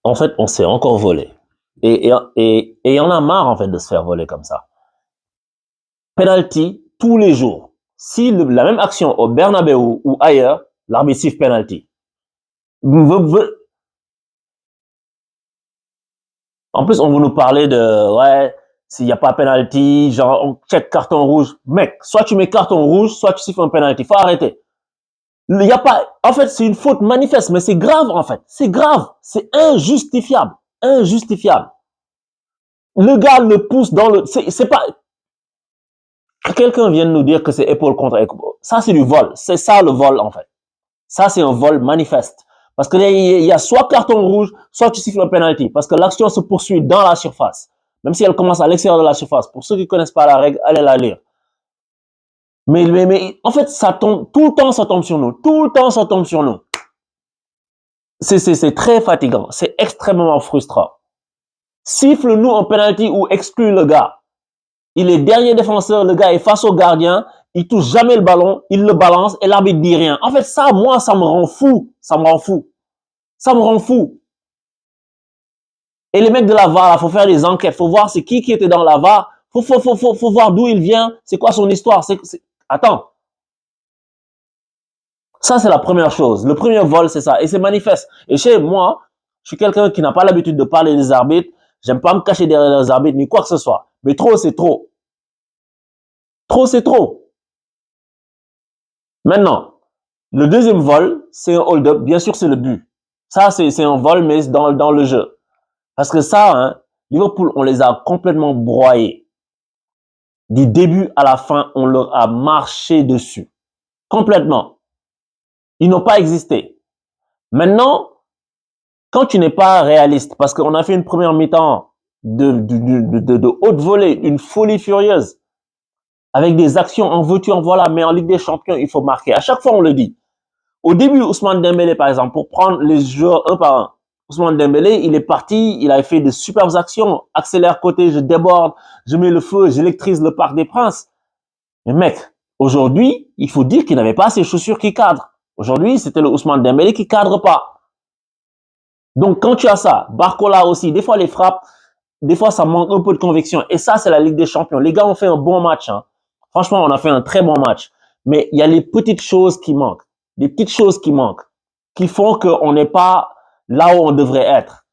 En fait, on s'est encore volé. Et on a marre, en fait, de se faire voler comme ça. Penalty tous les jours. Si la même action au Bernabeu ou ailleurs, l'arbitre siffle penalty. En plus, on veut nous parler de, ouais, s'il n'y a pas penalty, genre, on check carton rouge. Mec, soit tu mets carton rouge, soit tu siffles un penalty. Faut arrêter. Il y a pas, en fait, c'est une faute manifeste, mais c'est grave, en fait. C'est grave. C'est injustifiable. Injustifiable. Le gars le pousse dans le, c'est pas, quelqu'un vient de nous dire que c'est épaule contre épaule. Ça, c'est du vol. C'est ça, le vol, en fait. Ça, c'est un vol manifeste. Parce que il y a soit carton rouge, soit tu siffles un penalty. Parce que l'action se poursuit dans la surface. Même si elle commence à l'extérieur de la surface. Pour ceux qui ne connaissent pas la règle, allez la lire. Mais en fait, ça tombe, tout le temps, ça tombe sur nous. Tout le temps, ça tombe sur nous. C'est très fatigant. C'est extrêmement frustrant. Siffle-nous un penalty ou exclut le gars. Il est dernier défenseur, le gars est face au gardien, il touche jamais le ballon, il le balance et l'arbitre dit rien. En fait, ça, moi, ça me rend fou. Ça me rend fou. Ça me rend fou. Et les mecs de la VAR, il faut faire des enquêtes, faut voir c'est qui était dans la VAR, faut voir d'où il vient, c'est quoi son histoire. Attends. Ça, c'est la première chose. Le premier vol, c'est ça. Et c'est manifeste. Et chez moi, je suis quelqu'un qui n'a pas l'habitude de parler des arbitres. J'aime pas me cacher derrière les arbitres, ni quoi que ce soit. Mais trop, c'est trop. Trop, c'est trop. Maintenant, le deuxième vol, c'est un hold-up. Bien sûr, c'est le but. Ça, c'est un vol, mais dans le jeu. Parce que ça, hein, Liverpool, on les a complètement broyés. Du début à la fin, on leur a marché dessus. Complètement. Ils n'ont pas existé. Maintenant, quand tu n'es pas réaliste, parce qu'on a fait une première mi-temps de haute volée, une folie furieuse, avec des actions en veux-tu, en voilà, mais en Ligue des Champions, il faut marquer. À chaque fois, on le dit. Au début, Ousmane Dembélé, par exemple, pour prendre les joueurs un par un, Ousmane Dembélé, il est parti, il a fait de superbes actions, accélère côté, je déborde, je mets le feu, j'électrise le Parc des Princes. Mais mec, aujourd'hui, il faut dire qu'il n'avait pas ses chaussures qui cadrent. Aujourd'hui, c'était le Ousmane Dembélé qui cadre pas. Donc, quand tu as ça, Barcola aussi, des fois les frappes, des fois ça manque un peu de conviction. Et ça, c'est la Ligue des Champions. Les gars ont fait un bon match. Hein. Franchement, on a fait un très bon match. Mais il y a les petites choses qui manquent. Des petites choses qui manquent. Qui font qu'on n'est pas là où on devrait être.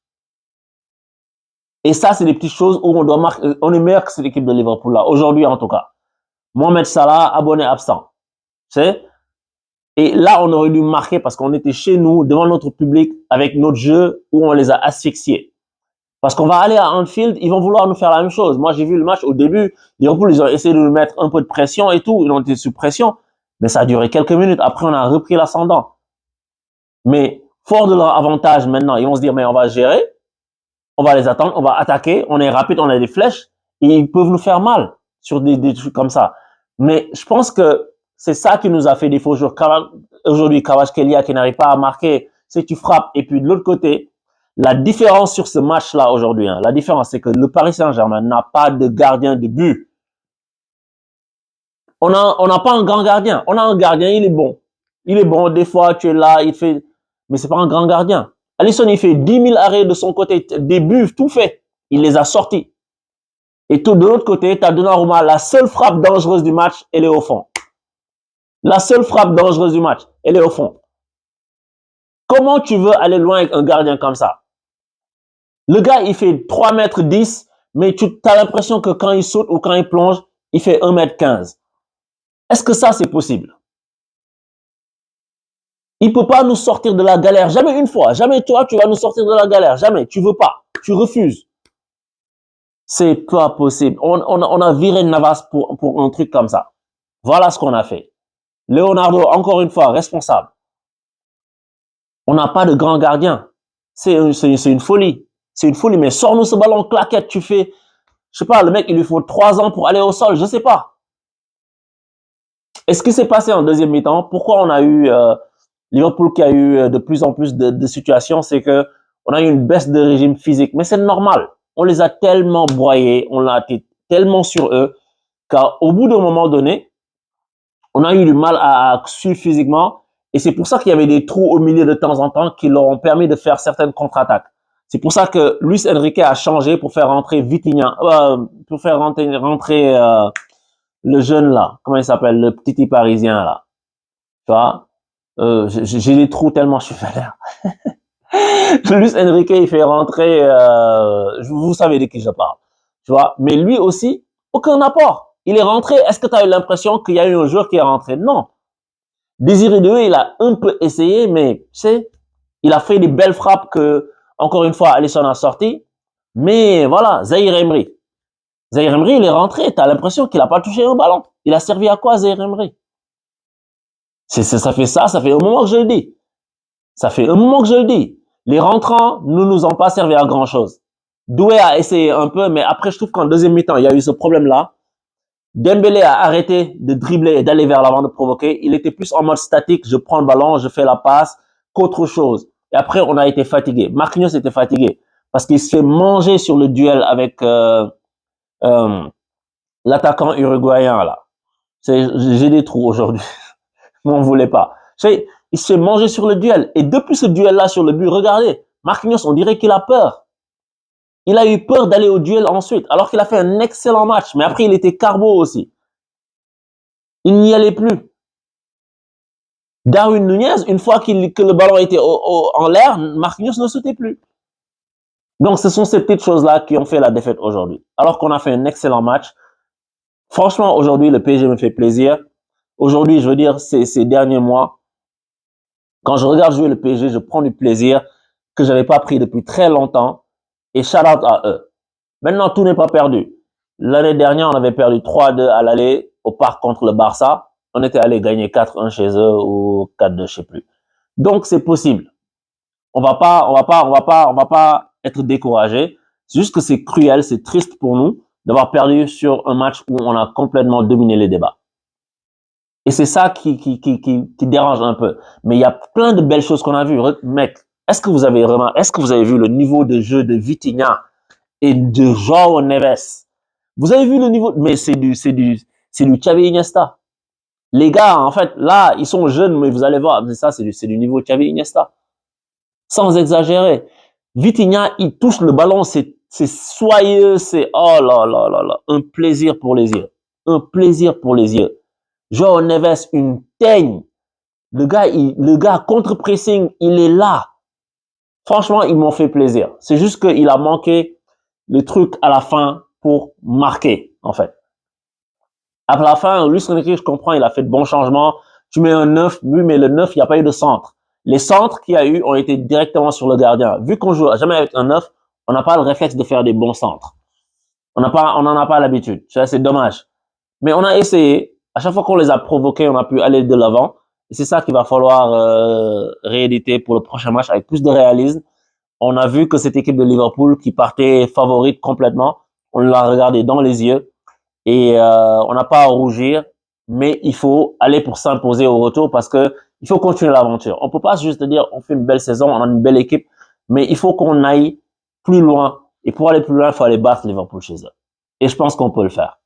Et ça, c'est des petites choses où on doit marquer. On est meilleur que cette équipe de Liverpool là. Aujourd'hui, en tout cas. Mohamed Salah, abonné absent. Tu sais? Et là, on aurait dû marquer parce qu'on était chez nous, devant notre public, avec notre jeu où on les a asphyxiés. Parce qu'on va aller à Anfield, ils vont vouloir nous faire la même chose. Moi, j'ai vu le match au début, Liverpool, ils ont essayé de nous mettre un peu de pression et tout, ils ont été sous pression, mais ça a duré quelques minutes. Après, on a repris l'ascendant. Mais fort de leur avantage maintenant, ils vont se dire, mais on va gérer, on va les attendre, on va attaquer, on est rapide, on a des flèches, et ils peuvent nous faire mal sur des trucs comme ça. Mais je pense que c'est ça qui nous a fait défaut aujourd'hui. Kvaratskhelia qui n'arrive pas à marquer, c'est que tu frappes. Et puis de l'autre côté, la différence sur ce match-là aujourd'hui, hein, la différence, c'est que le Paris Saint-Germain n'a pas de gardien de but. On n'a pas un grand gardien. On a un gardien, il est bon. Il est bon. Des fois, tu es là, il fait, mais c'est pas un grand gardien. Alisson, il fait 10 000 arrêts de son côté, des buts, tout fait. Il les a sortis. Et tout de l'autre côté, tu as Donnarumma, la seule frappe dangereuse du match, elle est au fond. La seule frappe dangereuse du match, elle est au fond. Comment tu veux aller loin avec un gardien comme ça? Le gars, il fait 3 mètres 10, mais tu as l'impression que quand il saute ou quand il plonge, il fait 1 mètre 15. Est-ce que ça, c'est possible? Il peut pas nous sortir de la galère. Jamais une fois. Jamais toi, tu vas nous sortir de la galère. Jamais. Tu veux pas. Tu refuses. C'est pas possible. On a viré Navas pour un truc comme ça. Voilà ce qu'on a fait. Leonardo, encore une fois, responsable. On n'a pas de grand gardien. C'est une folie. C'est une folie. Mais sors-nous ce ballon claquette. Tu fais, je sais pas, le mec, il lui faut 3 ans pour aller au sol. Je sais pas. Et ce qui s'est passé en deuxième mi-temps, pourquoi on a eu Liverpool qui a eu de plus en plus de situations, c'est que on a eu une baisse de régime physique. Mais c'est normal. On les a tellement broyés, on a été tellement sur eux, qu'au bout d'un moment donné, on a eu du mal à suivre physiquement. Et c'est pour ça qu'il y avait des trous au milieu de temps en temps qui leur ont permis de faire certaines contre-attaques. C'est pour ça que Luis Enrique a changé pour faire rentrer Vitinha, pour faire rentrer le jeune là, comment il s'appelle, le petit parisien là. Tu vois, j'ai des trous tellement je suis vénère. Luis Enrique, il fait rentrer, vous savez de qui je parle. Tu vois, mais lui aussi, aucun apport. Il est rentré. Est-ce que tu as eu l'impression qu'il y a eu un joueur qui est rentré? Non. Désiré Doué, il a un peu essayé, mais tu sais, il a fait des belles frappes que, encore une fois, Alisson a sorti. Mais voilà, Zahir Emery. Zahir Emery, il est rentré. Tu as l'impression qu'il n'a pas touché un ballon. Il a servi à quoi, Zahir Emery? Ça fait un moment que je le dis. Ça fait un moment que je le dis. Les rentrants ne nous ont pas servi à grand chose. Doué a essayé un peu, mais après, je trouve qu'en deuxième mi-temps, il y a eu ce problème-là. Dembélé a arrêté de dribbler et d'aller vers l'avant de provoquer. Il était plus en mode statique. Je prends le ballon, je fais la passe, qu'autre chose. Et après, on a été fatigué. Marquinhos était fatigué parce qu'il se fait manger sur le duel avec l'attaquant uruguayen là. J'ai des trous aujourd'hui. Mais on voulait pas. Il se fait manger sur le duel. Et depuis ce duel-là sur le but, regardez, Marquinhos, on dirait qu'il a peur. Il a eu peur d'aller au duel ensuite, alors qu'il a fait un excellent match. Mais après, il était carbo aussi. Il n'y allait plus. Darwin Nunez, une fois que le ballon était en l'air, Marquinhos ne sautait plus. Donc, ce sont ces petites choses-là qui ont fait la défaite aujourd'hui. Alors qu'on a fait un excellent match. Franchement, aujourd'hui, le PSG me fait plaisir. Aujourd'hui, je veux dire, ces derniers mois, quand je regarde jouer le PSG, je prends du plaisir que j'avais pas pris depuis très longtemps. Et shout out à eux. Maintenant, tout n'est pas perdu. L'année dernière, on avait perdu 3-2 à l'aller au parc contre le Barça. On était allé gagner 4-1 chez eux ou 4-2, je sais plus. Donc, c'est possible. On va pas être découragé. C'est juste que c'est cruel, c'est triste pour nous d'avoir perdu sur un match où on a complètement dominé les débats. Et c'est ça qui dérange un peu. Mais il y a plein de belles choses qu'on a vues. Mec, est-ce que vous avez vu le niveau de jeu de Vitinha et de João Neves? Vous avez vu le niveau? Mais c'est du Xavi Iniesta. Les gars, en fait, là, ils sont jeunes, mais vous allez voir, ça, c'est du niveau Xavi Iniesta. Sans exagérer. Vitinha, il touche le ballon, c'est soyeux, c'est, oh là là là là, un plaisir pour les yeux. Un plaisir pour les yeux. João Neves, une teigne. Le gars contre-pressing, il est là. Franchement, ils m'ont fait plaisir. C'est juste qu'il a manqué le truc à la fin pour marquer, en fait. À la fin, Luis Enrique, je comprends, il a fait de bons changements. Tu mets un 9, oui, mais le 9, il n'y a pas eu de centre. Les centres qu'il y a eu ont été directement sur le gardien. Vu qu'on joue jamais avec un 9, on n'a pas le réflexe de faire des bons centres. On n'en a pas l'habitude. C'est dommage. Mais on a essayé. À chaque fois qu'on les a provoqués, on a pu aller de l'avant. Et c'est ça qu'il va falloir rééditer pour le prochain match avec plus de réalisme. On a vu que cette équipe de Liverpool qui partait favorite complètement, on l'a regardé dans les yeux et on n'a pas à rougir, mais il faut aller pour s'imposer au retour parce que il faut continuer l'aventure. On peut pas juste dire on fait une belle saison, on a une belle équipe, mais il faut qu'on aille plus loin. Et pour aller plus loin, il faut aller battre Liverpool chez eux. Et je pense qu'on peut le faire.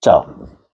Ciao.